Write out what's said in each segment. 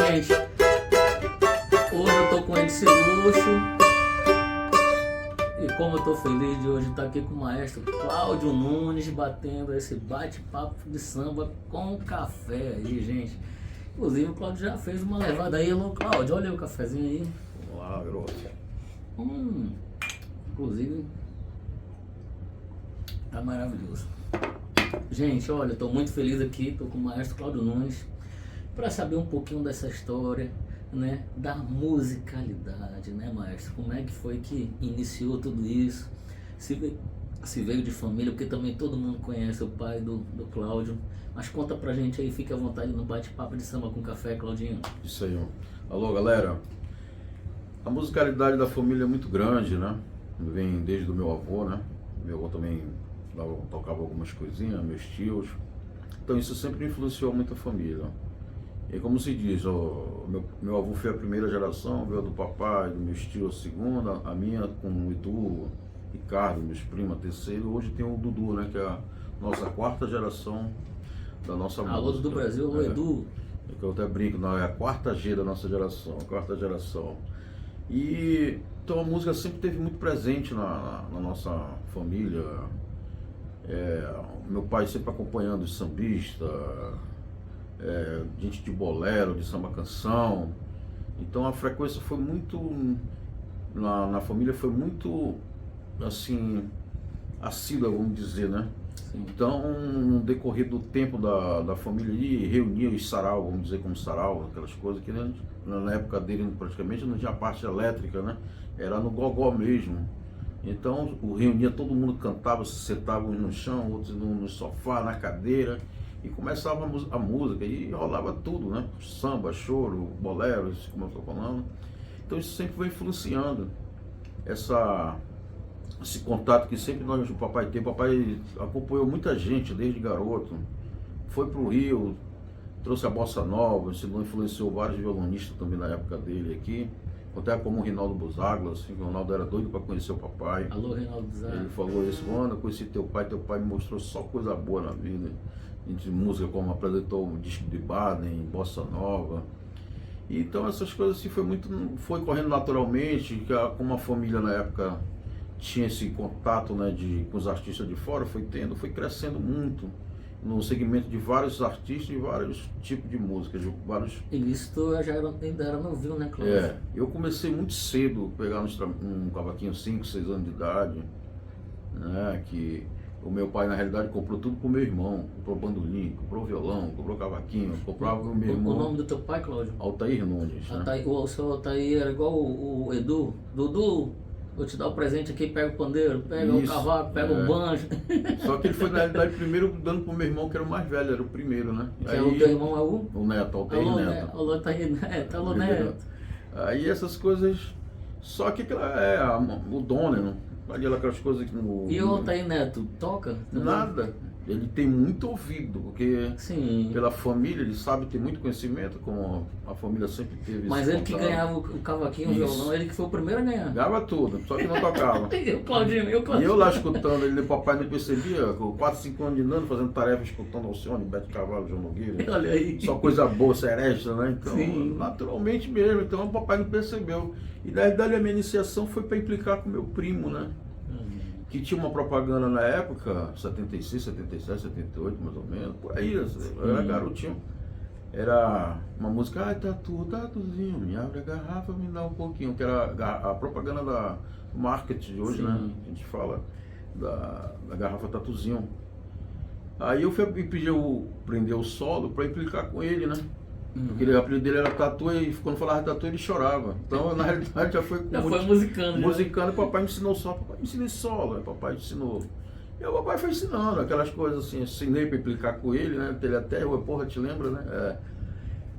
gente, hoje eu tô com esse luxo. E como eu tô feliz de hoje estar aqui com o maestro Cláudio Nunes, batendo esse bate-papo de samba com café aí, gente. Inclusive o Cláudio já fez uma levada aí. Alô, Cláudio, olha aí o cafezinho aí. Olá, garoto. Inclusive, tá maravilhoso. Gente, olha, eu tô muito feliz aqui, tô com o maestro Cláudio Nunes para saber um pouquinho dessa história, né, da musicalidade, né, maestro? Como é que foi que iniciou tudo isso? Se veio de família, porque também todo mundo conhece o pai do Cláudio. Mas conta pra gente aí, fica à vontade no bate-papo de samba com café, Claudinho. Isso aí, ó. Alô, galera. A musicalidade da família é muito grande, né? Vem desde o meu avô, né? Meu avô também tocava algumas coisinhas, meus tios. Então isso sempre influenciou muito a família. E como se diz, ó, meu avô foi a primeira geração, veio do papai, dos meus tios a segunda, a minha com o Edu, Ricardo, meus primos a terceira. Hoje tem o Dudu, né? Que é a nossa quarta geração da nossa música. Alô do Brasil, alô Edu. É que eu até brinco, não, é a quarta G da nossa geração, a quarta geração. E então a música sempre esteve muito presente na nossa família. Meu pai sempre acompanhando os sambistas, gente de bolero, de samba canção. Então a frequência foi muito, na família foi muito, assim, assídua, vamos dizer, né? Sim. Então, no decorrer do tempo da família ali, reunia os sarau, vamos dizer como sarau, aquelas coisas que na época dele praticamente não tinha parte elétrica, né? Era no gogó mesmo. Então, reunia todo mundo, cantava, se sentava uns no chão, outros no sofá, na cadeira, e começava a música, e rolava tudo, né? Samba, choro, bolero, isso como eu estou falando. Então, isso sempre foi influenciando esse contato que sempre o papai teve. O papai acompanhou muita gente desde garoto, foi para o Rio, trouxe a bossa nova, influenciou vários violonistas também na época dele aqui, até como o Reinaldo Busagla, assim, o Reinaldo era doido para conhecer o papai. Alô, Reinaldo Busagla. Ele falou isso, mano, eu conheci teu pai me mostrou só coisa boa na vida, de música, como apresentou o disco de Baden, bossa nova. Então essas coisas assim foi correndo naturalmente, como a família na época tinha esse contato, né, com os artistas de fora, foi crescendo muito no segmento de vários artistas e vários tipos de música, de vários... E isso tu ainda era novinho, né, Cláudio? Eu comecei muito cedo, pegar um cavaquinho 5, 6 anos de idade, né, que o meu pai na realidade comprou tudo pro meu irmão, comprou bandolim, comprou violão, comprou cavaquinho, comprava pro meu irmão. O nome do teu pai, Cláudio? Altair Nunes, né? O seu Altair era igual o Edu, Dudu. Vou te dar o presente aqui, pega o pandeiro, pega o cavaco, pega o banjo. Só que ele foi, na realidade, primeiro dando pro meu irmão, que era o mais velho, era o primeiro, né? Que o teu irmão é o Neto, Altair Neto. Alô, Altair Neto, alô, Neto. Aí essas coisas, só que o dom, né? Aquelas coisas que no... E o Altair Neto, toca? Nada. Ele tem muito ouvido, porque sim, pela família, ele sabe ter muito conhecimento, como a família sempre teve. Mas ele que ganhava o cavaquinho, o violão, ele que foi o primeiro a ganhar. Ganhava tudo, só que não tocava. E o Claudinho. E eu lá escutando, ele, papai não percebia, com 4, 5 anos de andando, fazendo tarefa, escutando Alcione, Beto Carvalho, João Nogueira. Olha aí. Só coisa boa, seresta, né? Então, sim, naturalmente mesmo, então o papai não percebeu. E na verdade a minha iniciação foi para implicar com meu primo, né? Que tinha uma propaganda na época, 76, 77, 78, mais ou menos, por aí, eu era garotinho. Era uma música, ai, tatuzinho, me abre a garrafa, me dá um pouquinho, que era a propaganda do marketing de hoje, né? A gente fala da garrafa tatuzinho. Aí eu fui prender o solo para implicar com ele, né? Porque o apelido dele era Tatu e quando falava Tatu ele chorava. Então na realidade já foi musicando. Musicando, e papai me ensinou solo, papai me ensinou solo, papai ensinou. E o papai foi ensinando aquelas coisas assim, ensinei para implicar com ele, né? Ele até, porra, te lembra, né?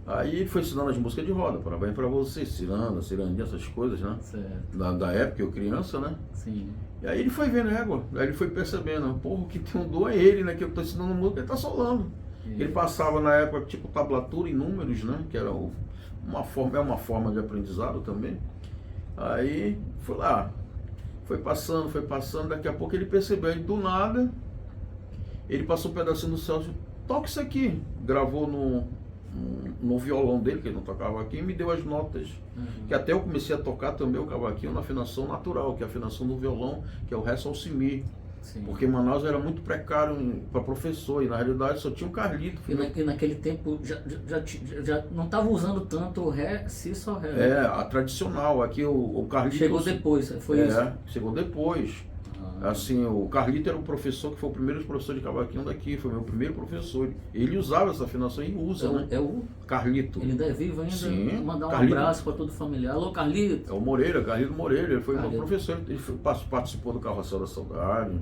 Aí ele foi ensinando as músicas de roda, parabéns pra você, Ciranda, Cirandinha, essas coisas, né? Certo. Da época, eu criança, né? Sim. E aí ele foi vendo égua, aí ele foi percebendo, porra, o que tem um dom é ele, né? Que eu tô ensinando música, ele tá solando. Ele passava na época tipo tablatura em números, né? Que era uma forma de aprendizado também. Aí foi lá, foi passando, daqui a pouco ele percebeu, aí do nada, ele passou um pedacinho do céu, toca isso aqui, gravou no violão dele, que ele não tocava cavaquinho, e me deu as notas. Que até eu comecei a tocar também o cavaquinho na afinação natural, que é a afinação do violão, que é o Ré, Sol, Si, Mi. Sim. Porque Manaus era muito precário para professor, e na realidade só tinha um Carlito. E naquele tempo já não estava usando tanto o Ré, Si, Sol, Ré. É, a tradicional. Aqui o Carlito... Chegou depois, foi isso? Chegou depois. Assim, o Carlito era o professor que foi o primeiro professor de cavaquinho daqui, foi meu primeiro professor. Ele usava essa afinação e usa, né? É o Carlito. Ele ainda é vivo ainda. Sim. Mandar um Carlito. abraço para todo familiar. Alô, Carlito. É o Moreira, Carlito Moreira, ele foi Carlito. meu professor, ele participou do Carrossel da Saudade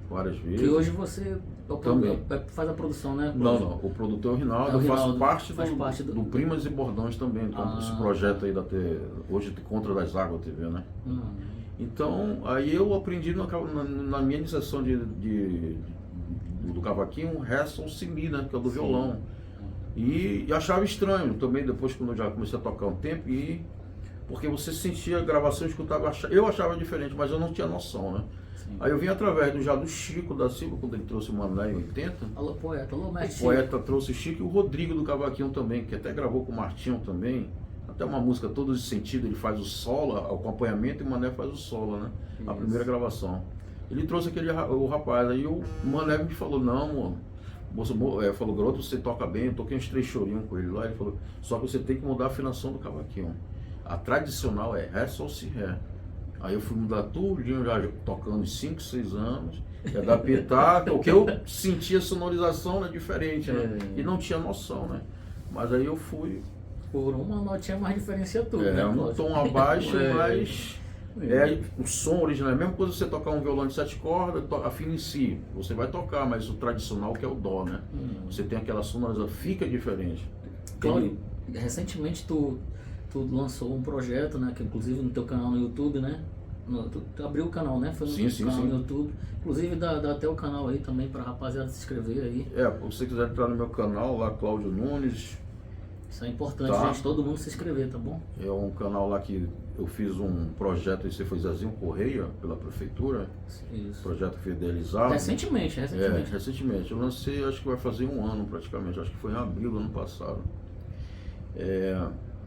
várias vezes. E hoje você Também faz a produção, né? Não, o produtor é o Rinaldo, eu faço parte do Primas e Bordões também, então, esse projeto aí hoje Contra das Águas TV, né? Então, aí eu aprendi na minha iniciação do cavaquinho, Ré, Sol, Si, Mi, né? Que é o do violão. E achava estranho também, depois quando eu já comecei a tocar um tempo, porque você sentia a gravação, eu achava diferente, mas eu não tinha noção, né? Sim. Aí eu vim através do Chico da Silva, quando ele trouxe o Mané em 80. Alô, poeta, alô, mestre. O poeta trouxe o Chico e o Rodrigo do cavaquinho também, que até gravou com o Martinho também. Até uma música Todos os Sentidos, ele faz o solo, o acompanhamento, e o Mané faz o solo, né? A primeira gravação. Ele trouxe o rapaz, aí o Mané me falou, não, moço, falou, garoto, você toca bem, eu toquei uns 3 chorinhos com ele lá, ele falou, só que você tem que mudar a afinação do cavaquinho. A tradicional é Ré, Sol, Si, Ré. Aí eu fui mudar tudo, já tocando 5, 6 anos, adaptar, porque eu sentia a sonorização, né, diferente, né? E não tinha noção, né? Mas aí eu fui... Por uma notinha mais diferencia tudo, né? Um tom abaixo, mas o som original. Mesmo quando você tocar um violão de 7 cordas, afina em Si. Você vai tocar, mas o tradicional que é o Dó, né? Você tem aquela sonorização, fica diferente. Cláudio, recentemente tu lançou um projeto, né? Que inclusive no teu canal no YouTube, né? Tu abriu o canal, né? Foi no canal no YouTube. Inclusive dá até o canal aí também pra rapaziada se inscrever aí. Se você quiser entrar no meu canal lá, Cláudio Nunes. Isso é importante, gente, todo mundo se inscrever, tá bom? É um canal lá que eu fiz um projeto, esse foi Zezinho Correia, pela prefeitura. Isso. Projeto fidelizado. Recentemente. Recentemente. Eu lancei, acho que vai fazer um ano praticamente, acho que foi em abril do ano passado.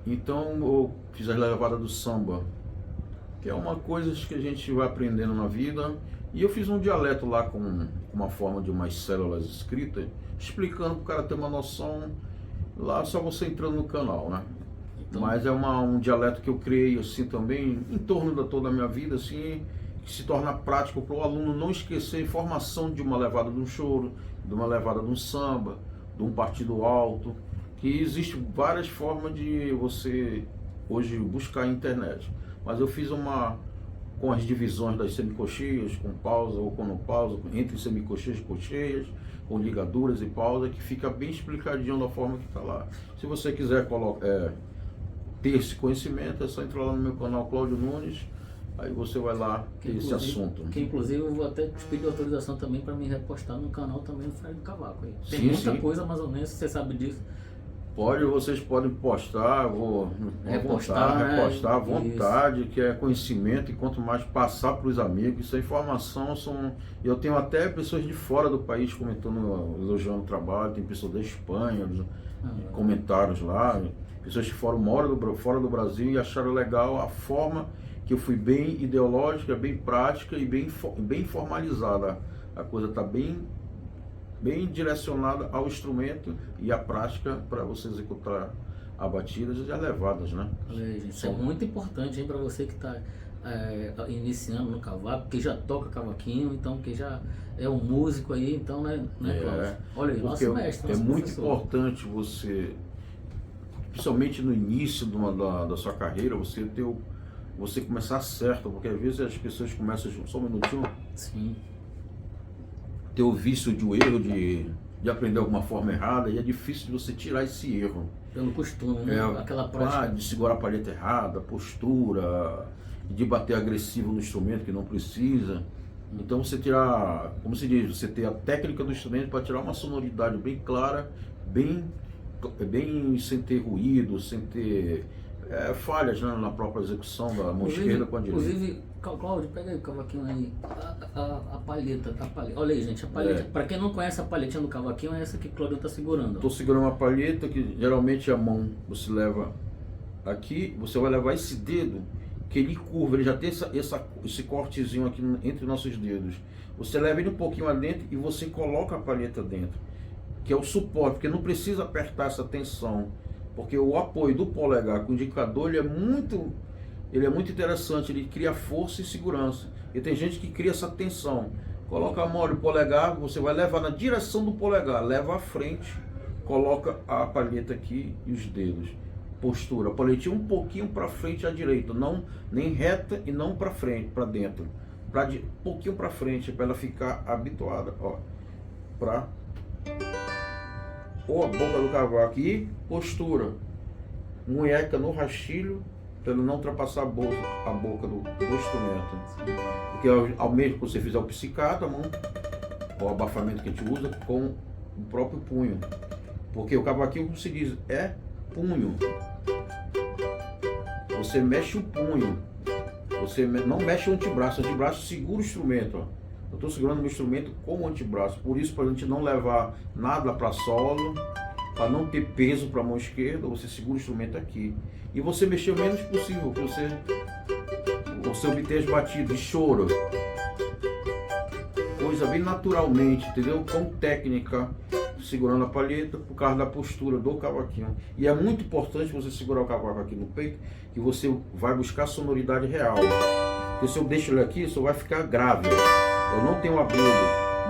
Então eu fiz a levada do samba, que é uma coisa que a gente vai aprendendo na vida. E eu fiz um dialeto lá com uma forma de umas células escritas, explicando para o cara ter uma noção. Lá só você entrando no canal, né? Então, mas é um dialeto que eu criei assim também, em torno da toda a minha vida, assim, que se torna prático para o aluno não esquecer a informação de uma levada de um choro, de uma levada de um samba, de um partido alto, que existe várias formas de você hoje buscar a internet. Mas eu fiz com as divisões das semicocheias, com pausa ou com não pausa, entre semicocheias e cocheias, com ligaduras e pausa, que fica bem explicadinho da forma que está lá. Se você quiser ter esse conhecimento, é só entrar lá no meu canal Cláudio Nunes, aí você vai lá ter esse assunto. Que inclusive eu vou até te pedir autorização também para me repostar no canal também do Freio do Cavaco. Aí. Tem muita coisa mais ou menos, você sabe disso. Vocês podem postar, repostar à vontade, que é conhecimento, e quanto mais passar para os amigos, isso é informação. Eu tenho até pessoas de fora do país comentando, elogiando o trabalho, tem pessoas da Espanha, comentários lá, pessoas que moram fora do Brasil e acharam legal a forma que eu fui bem ideológica, bem prática e bem formalizada. A coisa está bem direcionada ao instrumento e à prática para você executar a batidas e as levadas, né? Gente, isso é muito importante para você que está iniciando no cavaco, que já toca cavaquinho, então que já é um músico aí, então, né, Cláudio? Olha aí, nosso mestre, nosso muito professor. Importante você, principalmente no início da sua carreira, você começar certo, porque às vezes as pessoas começam, só um minutinho. Sim. Ter o vício de erro, de aprender alguma forma errada, e é difícil de você tirar esse erro. Pelo costume, né? Aquela prática. De segurar a palheta errada, postura, de bater agressivo no instrumento que não precisa. Então você tirar, como se diz, você ter a técnica do instrumento para tirar uma sonoridade bem clara, bem sem ter ruído, sem ter falhas, né, na própria execução da mão esquerda com a direita. Inclusive, Cláudio, pega aí o cavaquinho aí, a palheta. Olha aí, gente, a palheta. Para quem não conhece a palhetinha do cavaquinho, é essa que o Cláudio está segurando. Estou segurando uma palheta que geralmente a mão você leva aqui, você vai levar esse dedo, que ele curva, ele já tem esse cortezinho aqui entre nossos dedos. Você leva ele um pouquinho adentro e você coloca a palheta dentro, que é o suporte, porque não precisa apertar essa tensão, porque o apoio do polegar com o indicador ele é muito interessante, ele cria força e segurança. E tem gente que cria essa tensão. Coloca a mão e o polegar, você vai levar na direção do polegar, leva à frente, coloca a palheta aqui e os dedos. Postura, a palhetinha um pouquinho para frente à direita, não nem reta e não para frente, para dentro, um pouquinho para frente, para ela ficar habituada, ó, para ou a boca do cavaco e postura, munheca no rastilho, para não ultrapassar a boca do instrumento, porque ao mesmo que você fizer o psicato, a mão, o abafamento que a gente usa com o próprio punho, porque o cavaquinho, como se diz, é punho. Você mexe o punho, você não mexe o antebraço. O antebraço segura o instrumento, ó. Eu estou segurando o instrumento com o antebraço, por isso, para a gente não levar nada para solo, para não ter peso para a mão esquerda, você segura o instrumento aqui e você mexer o menos possível, para você obter as batidas de choro, coisa bem naturalmente, entendeu? Com técnica, segurando a palheta por causa da postura do cavaquinho. E é muito importante você segurar o cavaco aqui no peito, que você vai buscar sonoridade real. Porque se eu deixo ele aqui, só vai ficar grave. Eu não tenho agudo,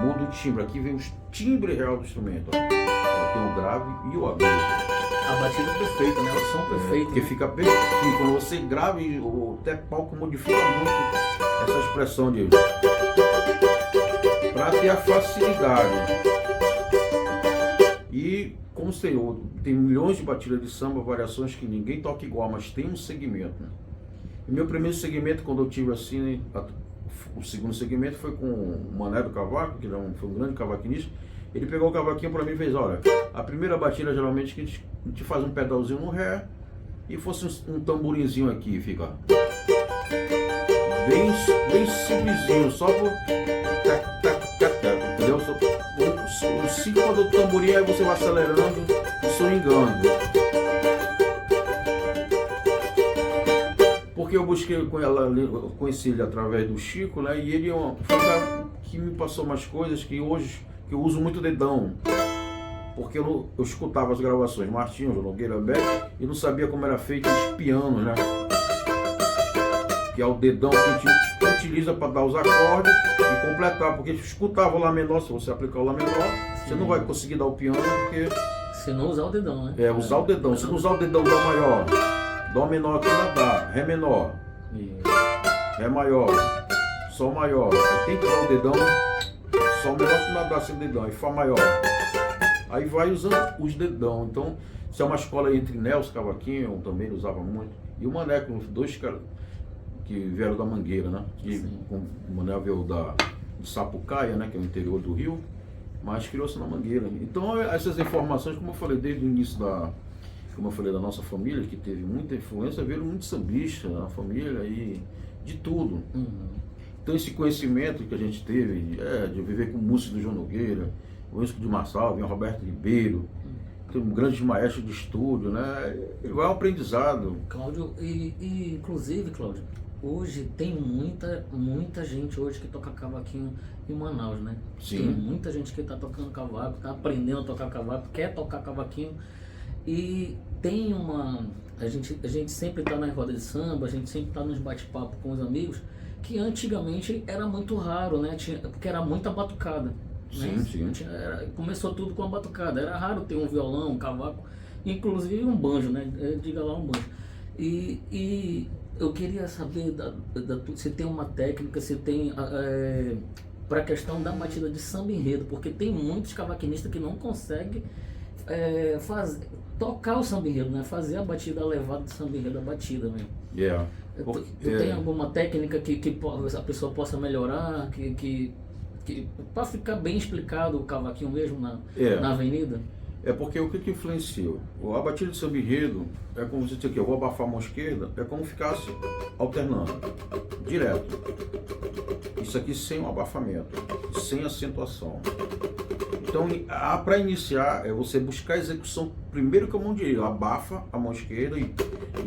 mudo o timbre. Aqui vem o timbre real do instrumento. Ó. Eu tenho o grave e o agudo. A batida é perfeita, né? O som perfeito. Porque fica perfeito. Quando você grava, até palco modifica muito essa expressão de... para ter a facilidade. E como tem milhões de batidas de samba, variações que ninguém toca igual, mas tem um segmento, né? E meu primeiro segmento, quando eu tive assim, o segundo segmento foi com o Mané do Cavaco, que foi um grande cavaquinista. Ele pegou o cavaquinho para mim e fez, olha, a primeira batida geralmente que a gente faz um pedalzinho no ré e fosse um tamborinzinho aqui, fica bem simplesinho, só por entendeu? O 5 do tamborim, aí você vai acelerando e swingando. Porque eu busquei com ela, eu conheci ele através do Chico, né? E ele foi um cara que me passou umas coisas que hoje eu uso muito dedão. Porque eu escutava as gravações Martinho, Nogueira Beck e não sabia como era feito os pianos, né? Que é o dedão que a gente utiliza para dar os acordes e completar, porque escutava o Lá menor, se você aplicar o Lá menor, você não vai conseguir dar o piano, porque... Se não usar o dedão, né? Usar o dedão. Se não usar o dedão, Dó maior, Dó menor aqui não dá, Ré menor, Ré maior, Sol maior, aí tem que usar o dedão, Sol menor que não dá sem dedão, e Fá maior. Aí vai usando os dedão. Então, isso é uma escola entre Nelson Cavaquinho, também usava muito, e o Mané, com os dois caras que vieram da Mangueira, né? O Mané veio de Sapucaia, né? Que é o interior do Rio, mas criou-se na Mangueira. Então, essas informações, como eu falei desde o início como eu falei, da nossa família, que teve muita influência, veio muito sambista na família e de tudo. Então, esse conhecimento que a gente teve de viver com o músico do João Nogueira, o músico de Marçal, o Roberto Ribeiro, tem um grande maestro de estúdio, né? É um aprendizado. Cláudio, e inclusive, Cláudio, hoje tem muita gente hoje que toca cavaquinho em Manaus, né? Sim. Tem muita gente que está tocando cavaco, está aprendendo a tocar cavaco, quer tocar cavaquinho. E tem a gente sempre está na roda de samba, a gente sempre está nos bate-papo com os amigos, que antigamente era muito raro, né? Porque era muita batucada. Sim, né? sim. Começou tudo com a batucada. Era raro ter um violão, um cavaco, inclusive um banjo, né? Diga lá, um banjo. E eu queria saber se tem uma técnica, se tem para a questão da batida de samba enredo, porque tem muitos cavaquinistas que não conseguem tocar o samba enredo, né? Fazer a batida, a levada do samba enredo, a batida, né? Tu tem alguma técnica que a pessoa possa melhorar, que para ficar bem explicado o cavaquinho mesmo na avenida? É porque o que influenciou? A batida de samba enredo é como se aqui, eu vou abafar a mão esquerda, é como ficasse alternando, direto. Isso aqui sem um abafamento, sem acentuação. Então, para iniciar, é você buscar a execução primeiro com a mão direita, abafa a mão esquerda e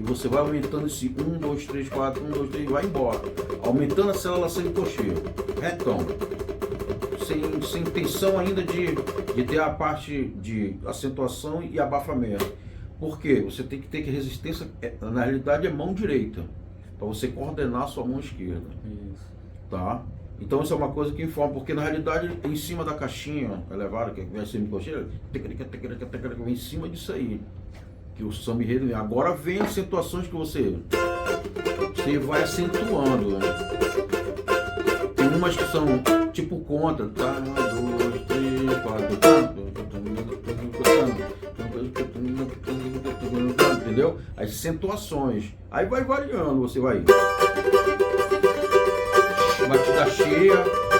você vai aumentando esse 1, 2, 3, 4, 1, 2, 3 e vai embora. Aumentando a célula sem cocheiro, retão. Sem intenção ainda de ter a parte de acentuação e abafamento. Por quê? Você tem que ter que resistência, na realidade é mão direita, para você coordenar a sua mão esquerda. Isso. Tá? Então isso é uma coisa que informa, porque na realidade em cima da caixinha elevada, que vem semicocheira, vem em cima disso aí. Que o samba enredo vem. Agora vem as acentuações que você vai acentuando. Né? Tem umas que são tipo conta, tá? 1, 2, 3, 4, entendeu? As acentuações. Aí vai variando, você vai. Batida cheia,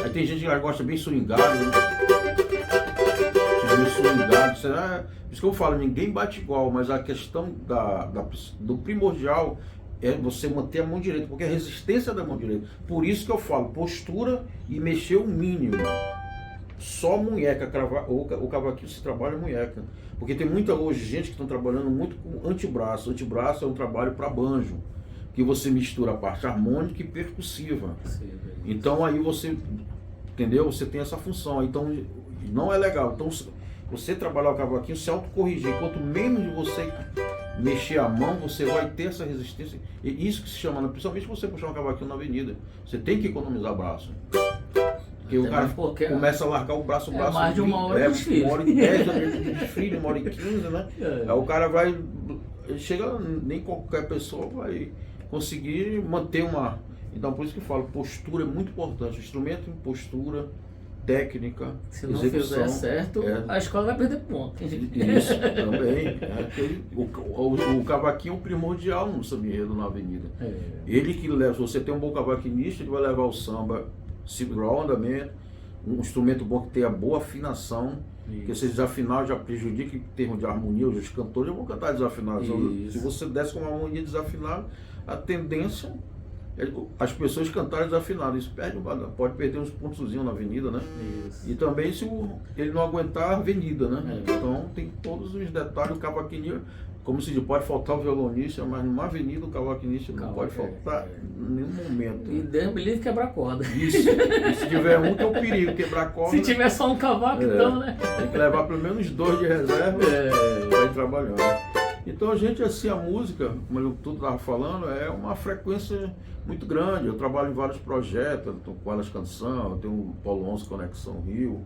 aí tem gente que gosta bem swingado, né? Bem swingado, por isso que eu falo, ninguém bate igual, mas a questão do primordial é você manter a mão direita, porque a resistência da mão direita, por isso que eu falo, postura e mexer o mínimo, só munheca, o cavaquinho se trabalha munheca, porque tem muita hoje gente que estão trabalhando muito com antebraço é um trabalho para banjo, que você mistura a parte harmônica e percussiva. Sim, então aí você, entendeu? Você tem essa função, então não é legal. Então você trabalhar o cavaquinho, se autocorrigir, quanto menos você mexer a mão, você vai ter essa resistência. E isso que se chama, principalmente você puxar um cavaquinho na avenida, você tem que economizar braço. Porque o cara começa a largar o braço mais de uma hora de desfile. 1h10 de desfile, 1h15, né? Aí o cara vai, chega, nem qualquer pessoa vai conseguir manter uma... Então por isso que eu falo, postura é muito importante, instrumento, postura, técnica, se não fizer certo, a escola vai perder ponto. Isso, também. O cavaquinho é o primordial no samba enredo na avenida. Ele que leva, se você tem um bom cavaquinista, ele vai levar o samba, segurar o andamento, um instrumento bom que tenha boa afinação, porque se desafinar já prejudica em termos de harmonia, os cantores já vão cantar desafinados. Se você desce com uma harmonia desafinada, a tendência é as pessoas cantarem desafinadas. Isso pode perder uns pontozinhos na avenida, né? Isso. E também se ele não aguentar a avenida, né? Então tem todos os detalhes, o cavaquinho, como se diz, pode faltar o violonista, mas numa avenida o cavaquinista não pode faltar em nenhum momento. E Deus me livre quebrar corda. Isso. E se tiver um, que é o perigo, quebrar corda. Se tiver só um cavaco, então, né? Tem que levar pelo menos 2 de reserva para ir trabalhando. Então a gente, assim, a música, como eu estava falando, é uma frequência muito grande. Eu trabalho em vários projetos, estou com várias canções, eu tenho o Paulo 11 Conexão Rio,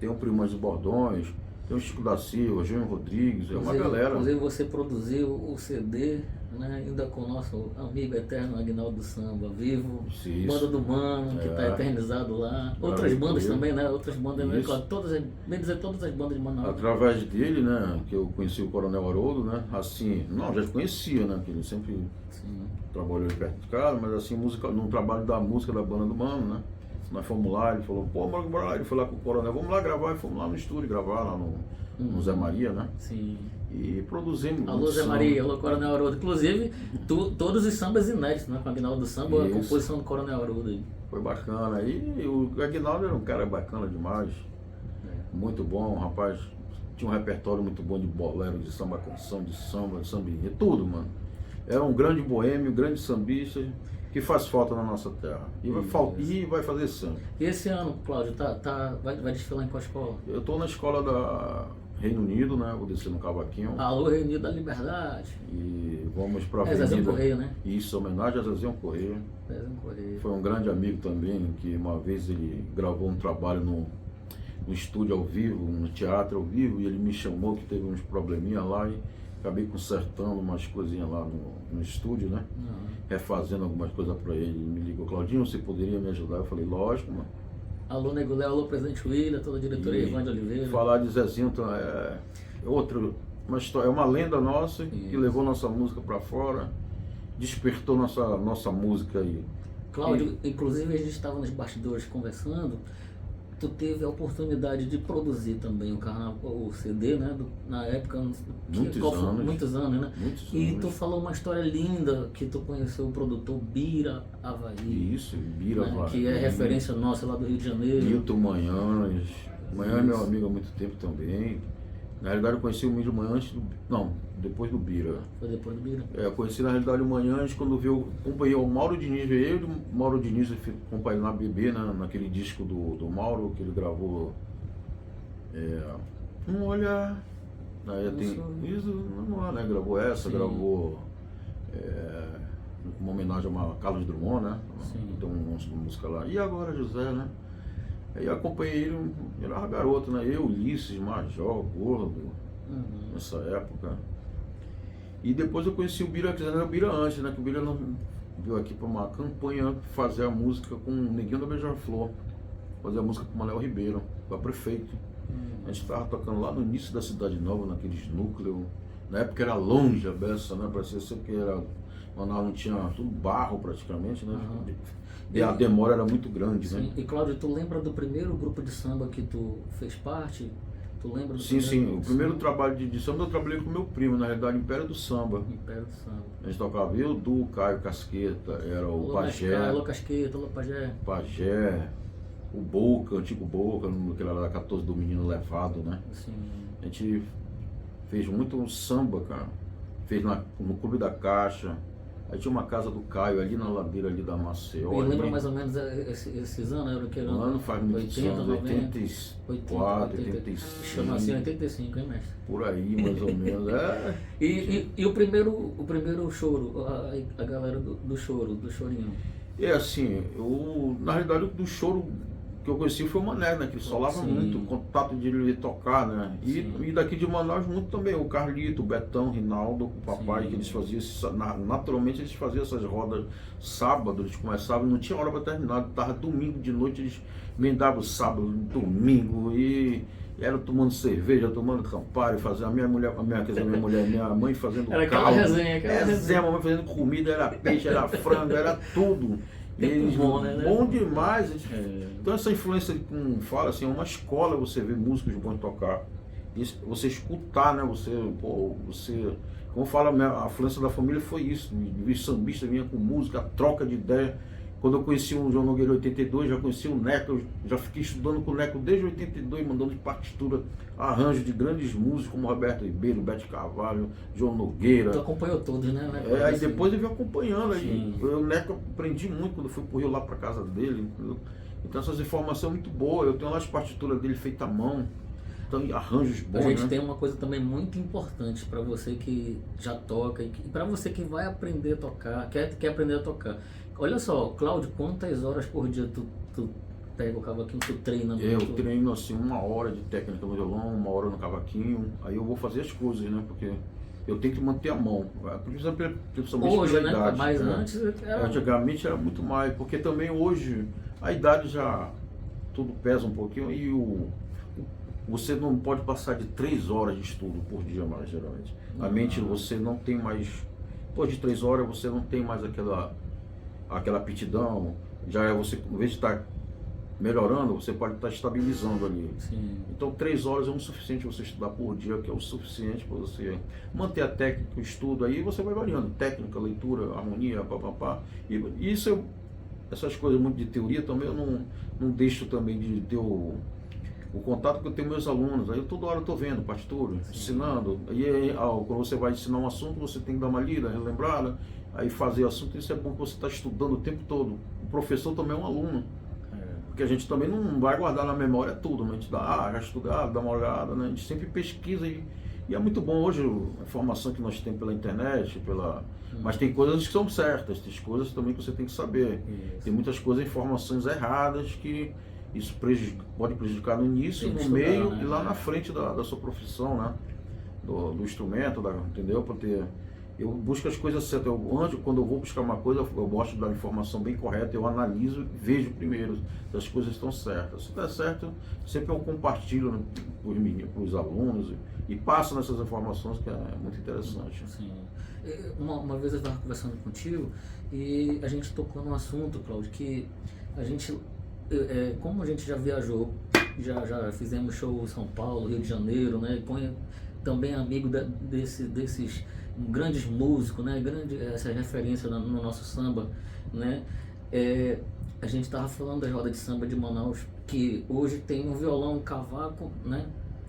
tenho o Primões e Bordões, tem o Chico da Silva, Júnior Rodrigues, é uma galera. Inclusive você produziu o CD, né, ainda com o nosso amigo eterno Aguinaldo do Samba, vivo, isso. Banda do Mano, que está eternizado lá. Outras bandas também, né? Outras bandas, né? Bem dizer, todas as bandas de Manaus. Através dele, né, que eu conheci o Coronel Haroldo, né, assim, não, já conhecia, né, que ele sempre trabalhou perto de casa, mas assim, música, no trabalho da música da Banda do Mano, né, nós fomos lá, ele falou, pô, bora lá, ele foi lá com o Coronel, vamos lá gravar, e fomos lá no estúdio gravar, lá no Zé Maria, né? Sim. E produzimos. Alô Zé Maria, alô Coronel Haroldo. Inclusive, todos os sambas inéditos, né? Com o Aguinaldo do Samba, a composição do Coronel Haroldo aí. Foi bacana. E o Aguinaldo era um cara bacana demais. Muito bom, rapaz. Tinha um repertório muito bom de bolero, de samba canção, de samba enredo, tudo, mano. Era um grande boêmio, um grande sambista, que faz falta na nossa terra. E vai fazer samba. E esse ano, Cláudio, vai desfilar em qual escola? Eu estou na escola da Reino Unido, né? Vou descer no cavaquinho. Alô, Reino Unido da Liberdade. E vamos para a Avenida. Zezé Correia, né? Isso, homenagem a Zezé Correia. Foi um grande amigo também, que uma vez ele gravou um trabalho no estúdio ao vivo, no teatro ao vivo, e ele me chamou, que teve uns probleminhas lá, e acabei consertando umas coisinhas lá no estúdio, né? Refazendo algumas coisas para ele. Ele me ligou, Claudinho, você poderia me ajudar? Eu falei, lógico, mano. Alô, Nego Léo, alô, Presidente William, toda a diretoria Ivan de Oliveira. Falar de Zezinho é uma história, é uma lenda nossa, que levou nossa música para fora, despertou nossa música aí. Cláudio, inclusive a gente estava nos bastidores conversando, tu teve a oportunidade de produzir também o carnaval, o CD, né? Na época, muitos anos, né? Muitos e anos. tu falou uma história linda que tu conheceu o produtor Bira Avaí. Isso, Bira né? Avaí. Que é referência nossa lá do Rio de Janeiro. Milton Manhães. Manhã é meu amigo há muito tempo também. Na realidade eu conheci o Milton Manhães depois do Bira. Foi depois do Bira? Eu conheci na realidade o Manhães quando acompanhei o Mauro Diniz, veio ele, o Mauro Diniz acompanhei na BB, naquele disco do Mauro que ele gravou. Um olhar. Aí tem isso, não, né? Gravou essa, sim. Gravou uma homenagem a Carlos Drummond, né? Sim. Tem um monte de música lá. E agora José, né? Aí eu acompanhei ele era garoto, né? Eu, Ulisses, Major, Gordo, nessa época. E depois eu conheci o Bira, que era o Bira antes, né? Que o Bira não veio aqui para uma campanha fazer a música com o Neguinho da Beija-Flor. Fazer a música com o Manuel Ribeiro, para prefeito. A gente estava tocando lá no início da Cidade Nova, naqueles núcleos. Na época era longe a beça, né? Parecia ser que Manaus não tinha tudo barro praticamente, né? E a demora era muito grande, sim. né? E Cláudio, tu lembra do primeiro grupo de samba que tu fez parte? Tu lembra do Sim. O primeiro trabalho de samba eu trabalhei com meu primo, na realidade, Império do Samba. Império do Samba. A gente tocava eu, Du, Caio Casqueta, era o Pajé. Alô Casqueta, alô Pajé. Pajé, o Boca, o antigo Boca, que era da 14 do Menino Levado, né? Sim. A gente fez muito samba, cara. Fez no Clube da Caixa. Aí tinha uma casa do Caio ali na ladeira ali da Maceió. E lembra mais ou menos esses anos? Era o que? O ano faz muitos 80, anos, 90, 84, 85. Chama assim 85, hein, mestre? Por aí, mais ou menos. E o primeiro choro, a galera do choro, do chorinho? Assim, na realidade do choro que eu conheci foi o Mané, né? Que solava muito, o contato de ele tocar, né? E daqui de Manaus muito também, o Carlito, o Betão, o Rinaldo, o papai, que eles faziam, naturalmente eles faziam essas rodas sábado, eles começavam, não tinha hora para terminar, tava domingo de noite, eles emendavam sábado, domingo, e era tomando cerveja, tomando Campari, fazendo minha mãe fazendo era caldo. Aquela resenha. A mamãe fazendo comida, era peixe, era frango, era tudo. Eles, bom demais. Então essa influência, como fala assim, é uma escola você ver músicos bons tocar. Você escutar, né? Como fala, a influência da família foi isso. Vi sambista, vinha com música, troca de ideia. Quando eu conheci o João Nogueira em 82, já conheci o Neco, eu já fiquei estudando com o Neco desde 82, mandando de partitura, arranjo de grandes músicos como Roberto Ribeiro, Bete Carvalho, João Nogueira. Tu acompanhou todos, né? Aí depois eu vim acompanhando. Aí, o Neco aprendi muito quando eu fui pro Rio lá pra casa dele. Então essas informações são muito boas. Eu tenho lá as partituras dele feitas à mão. Então, arranjos bons. A gente tem uma coisa também muito importante para você que já toca e para você que vai aprender a tocar, quer aprender a tocar. Olha só, Cláudio, quantas horas por dia tu pega o cavaquinho, tu treina? Eu treino assim 1 hora de técnica no violão, 1 hora no cavaquinho. Aí eu vou fazer as coisas, né? Porque eu tenho que manter a mão. Principalmente hoje, pela idade. Mas antes antigamente era muito mais, porque também hoje a idade já tudo pesa um pouquinho e você não pode passar de 3 horas de estudo por dia mais, geralmente. A mente você não tem mais, depois de 3 horas você não tem mais aquela aptidão, já você, em vez de estar melhorando, você pode estar estabilizando ali. Sim. Então 3 horas é o suficiente você estudar por dia, que é o suficiente para você manter a técnica, o estudo, aí você vai variando, técnica, leitura, harmonia, papapá. E isso, essas coisas muito de teoria também, eu não deixo também de ter o contato que eu tenho com meus alunos. Aí toda hora eu estou vendo partitura, ensinando. E aí, quando você vai ensinar um assunto, você tem que dar uma lida, relembrada, aí fazer o assunto. Isso é bom que você está estudando o tempo todo. O professor também é um aluno. Porque a gente também não vai guardar na memória tudo, né? A gente dá, já estudar, dá uma olhada, né? A gente sempre pesquisa e é muito bom hoje a informação que nós temos pela internet, mas tem coisas que são certas, tem coisas também que você tem que saber. Tem muitas coisas, informações erradas que isso pode prejudicar no início, no meio, né? E lá na frente da sua profissão, né? Do instrumento, entendeu? Eu busco as coisas certas. Quando eu vou buscar uma coisa, eu gosto da informação bem correta, eu analiso e vejo primeiro se as coisas estão certas. Se está certo, sempre eu compartilho, né, para os alunos e passo nessas informações, que é muito interessante. Sim. Uma vez eu estava conversando contigo e a gente tocou num assunto, Cláudio, que a gente, como a gente já viajou já fizemos show em São Paulo, Rio de Janeiro, né? Também amigo desses grandes músicos, né? Essa referência no nosso samba, né? A gente estava falando da roda de samba de Manaus, que hoje tem um violão, um cavaco, né?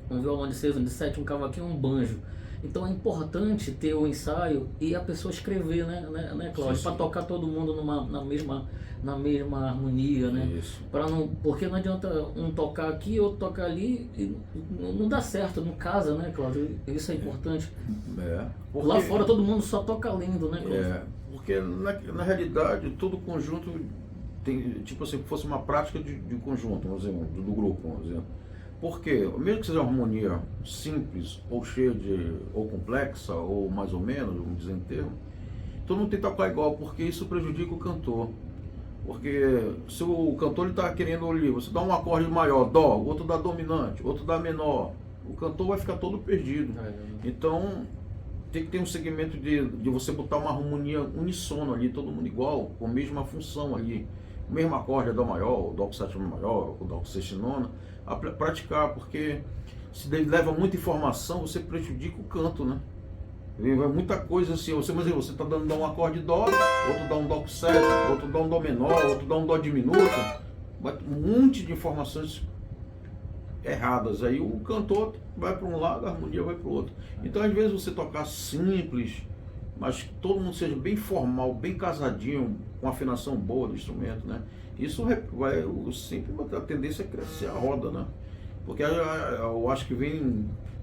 Um violão de 6, um de 7, um cavaquinho e um banjo. Então é importante ter o ensaio e a pessoa escrever, né Cláudio? Para tocar todo mundo na mesma harmonia, né? Isso. Porque não adianta um tocar aqui, outro tocar ali, e não dá certo, não casa, né, Cláudio? Isso é importante. Porque, lá fora todo mundo só toca lindo, né, Cláudio? Porque na realidade todo conjunto tem, tipo assim, fosse uma prática de conjunto, vamos dizer, do grupo, vamos dizer. Porque, mesmo que seja uma harmonia simples, ou cheia ou complexa, ou mais ou menos, vamos dizer em termo, todo mundo tem que tocar igual, porque isso prejudica o cantor. Porque se o cantor está querendo ali, você dá um acorde maior, dó, outro dá dominante, outro dá menor, o cantor vai ficar todo perdido. Então, tem que ter um segmento de você botar uma harmonia uníssona ali, todo mundo igual, com a mesma função ali. O mesmo acorde é dó maior, o dó com sétima maior, o dó com sextinona, a praticar, porque se leva muita informação, você prejudica o canto, né? Vai muita coisa assim, você está dando um acorde dó, outro dá um dó com sétima, outro dá um dó menor, outro dá um dó diminuto, um monte de informações erradas, aí o cantor vai para um lado, a harmonia vai para o outro. Então às vezes você tocar simples, mas que todo mundo seja bem formal, bem casadinho, com afinação boa do instrumento, né? Isso vai sempre a tendência a crescer a roda, né? Porque eu acho que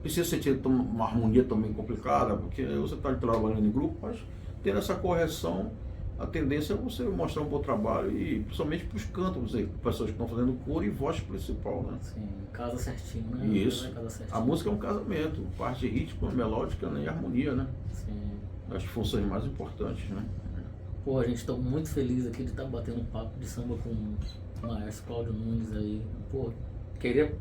precisa ter uma harmonia também complicada, porque você está trabalhando em grupo, mas tendo essa correção, a tendência é você mostrar um bom trabalho, e principalmente para os cantos, pessoas que estão fazendo coro e voz principal, né? Sim, casa certinho, né? Isso. A música é um casamento, parte rítmica, melódica, né? E harmonia, né? Sim. As funções mais importantes, né? Pô, a gente está muito feliz aqui de estar batendo um papo de samba com o maestro Cláudio Nunes aí. Pô, queria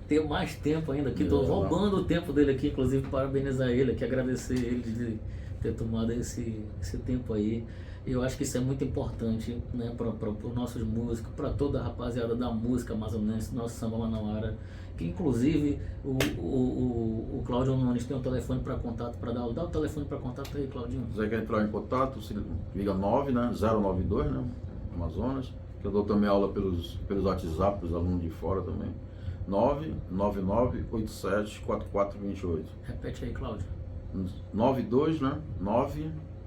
ter mais tempo ainda aqui, tô roubando o tempo dele aqui, inclusive parabenizar ele aqui, agradecer ele de ter tomado esse tempo aí. Eu acho que isso é muito importante, né, para os nossos músicos, para toda a rapaziada da música amazonense, nosso samba manauara, que inclusive o Cláudio Nunes tem um telefone para contato, para dá o telefone para contato aí, Claudinho. Se você quer entrar em contato, se liga 9, né, 092, né, Amazonas, que eu dou também aula pelos WhatsApp, para os alunos de fora também. 999874428. Repete aí, Cláudio. 92, né,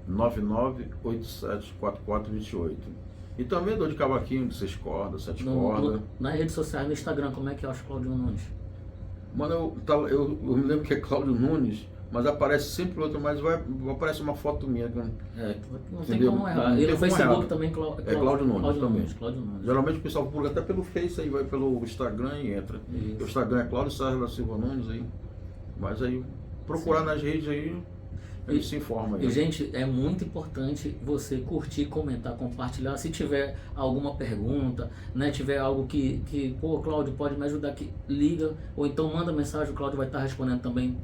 999874428. E também dou de cavaquinho de 6 cordas, 7 cordas. Nas redes sociais, no Instagram, como é que eu acho Cláudio Nunes? Mano, eu me lembro que é Cláudio Nunes, mas aparece sempre outro, mas aparece uma foto minha. Não tem como errar. E no Facebook também, Cláudio Nunes também. Cláudio Nunes. Geralmente o pessoal pula até pelo Face, aí vai pelo Instagram e entra. O Instagram é Cláudio Sérgio da Silva Nunes aí. Mas aí, procurar nas redes aí, ele se informa aí. E, gente, é muito importante você curtir, comentar, compartilhar. Se tiver alguma pergunta, né, tiver algo que pô, Cláudio, pode me ajudar aqui, liga, ou então manda mensagem, o Cláudio vai estar respondendo também.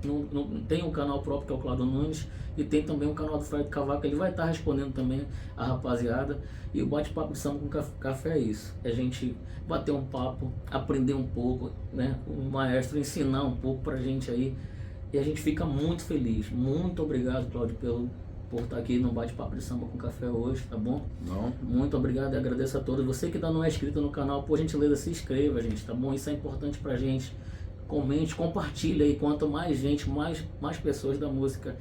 Tem um canal próprio que é o Cláudio Nunes, e tem também o canal do Fred Cavaco, ele vai estar respondendo também a rapaziada. E o bate-papo de samba com café é isso, é a gente bater um papo, aprender um pouco, né, o maestro ensinar um pouco pra gente aí. E a gente fica muito feliz. Muito obrigado, Cláudio, por estar aqui no Bate-Papo de Samba com Café hoje, tá bom? Não. Muito obrigado e agradeço a todos. Você que ainda não é inscrito no canal, por gentileza, se inscreva, gente, tá bom? Isso é importante pra gente. Comente, compartilhe aí. Quanto mais gente, mais pessoas da música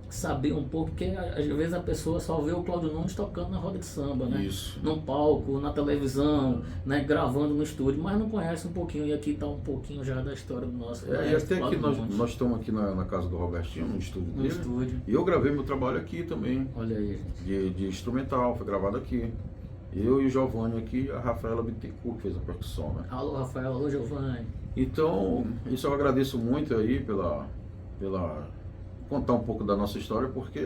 saber um pouco, porque às vezes a pessoa só vê o Cláudio Nunes tocando na roda de samba, né? Isso. No palco, na televisão, né? Gravando no estúdio, mas não conhece um pouquinho, e aqui está um pouquinho já da história do nosso. E até aqui nós estamos aqui na casa do Robertinho, no estúdio dele. E eu gravei meu trabalho aqui também. Olha aí, gente. De instrumental, foi gravado aqui. Eu e o Giovanni aqui, a Rafaela Bittencourt que fez a percussão, né? Alô, Rafael, alô, Giovanni. Então, isso eu agradeço muito aí pela contar um pouco da nossa história, porque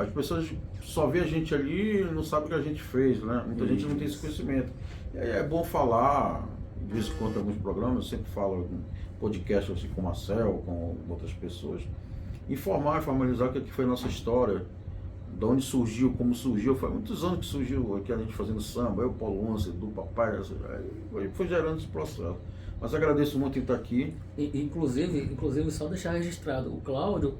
as pessoas só vê a gente ali e não sabem o que a gente fez, né? Muita gente não tem esse conhecimento. E aí é bom falar, de vez em quando em alguns programas, eu sempre falo em podcast assim, com o Marcel, com outras pessoas, informar e formalizar o que foi a nossa história, de onde surgiu, como surgiu, foi muitos anos que surgiu aqui a gente fazendo samba, eu, Paulo Onça, do papai, foi gerando esse processo. Mas agradeço muito em estar aqui. Inclusive, só deixar registrado, o Cláudio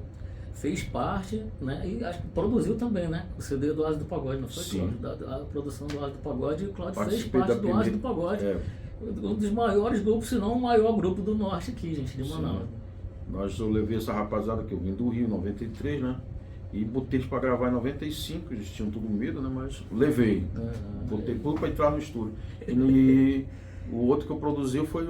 fez parte, né, e acho que produziu também, né, o CD do Oásis do Pagode, não foi, Sim. Cláudio? A produção do Oásis do Pagode, e o Cláudio fez Participei parte da do Oásis do Pagode. Um dos maiores grupos, se não o maior grupo do Norte aqui, gente, de Manaus. Eu levei essa rapaziada que eu vim do Rio em 93, né? E botei eles pra gravar em 95, eles tinham tudo medo, né? Mas levei. Botei tudo pra entrar no estúdio. E o outro que eu produzi foi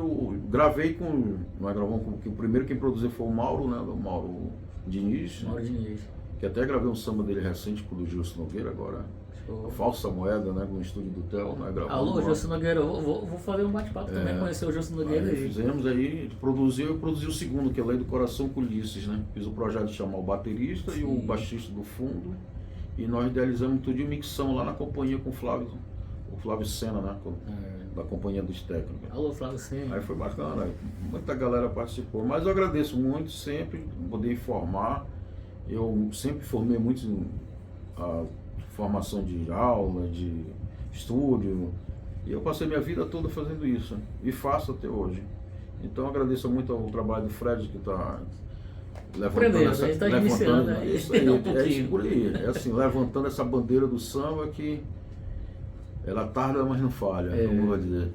gravei com. Nós gravamos com. O primeiro quem produziu foi o Mauro, né? O Mauro Diniz. Mauro Diniz. Que até gravei um samba dele recente com o do Gilson Nogueira agora. A Falsa Moeda, né? No estúdio do Theo. Alô, Gilson Nogueira, eu vou fazer um bate-papo também, conhecer o Gilson Nogueira aí. Fizemos aí, eu produzi o segundo, que é Lei do Coração com Ulisses, né? Fiz o projeto de chamar o baterista e o baixista do fundo. E nós idealizamos tudo de mixão lá na companhia com o Flávio Sena, né? Da companhia dos técnicos. Alô, Flávio Sena. Aí foi bacana, muita galera participou. Mas eu agradeço muito sempre poder informar. Eu sempre formei muito a formação de aula, de estúdio, e eu passei minha vida toda fazendo isso, e faço até hoje. Então agradeço muito ao trabalho do Fred, que está levantando essa, por aí, é assim, levantando essa bandeira do samba que ela tarda, mas não falha, como vou dizer.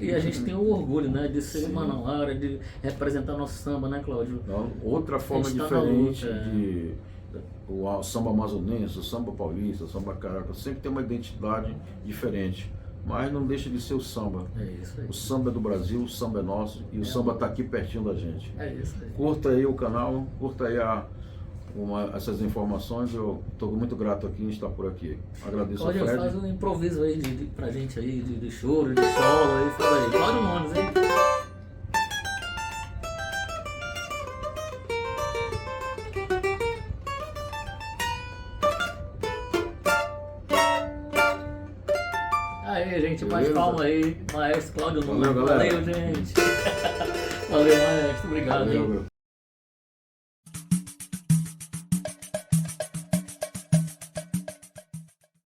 E a gente tem o orgulho, né, de ser manauara, de representar nosso samba, né, Cláudio? Outra forma diferente o samba amazonense, o samba paulista, o samba carioca, sempre tem uma identidade diferente, mas não deixa de ser o samba. É isso aí. O samba é do Brasil, o samba é nosso e o samba está aqui pertinho da gente. É isso aí. Curta aí o canal, curta aí essas informações, eu estou muito grato aqui em estar por aqui. Agradeço ao Fred. Faz um improviso aí pra gente aí, de choro, de solo aí, fala aí. Cláudio Nunes, hein? Aí, gente, mais palma aí, maestro Cláudio Nunes. Valeu, gente. Valeu, maestro, obrigado. Valeu,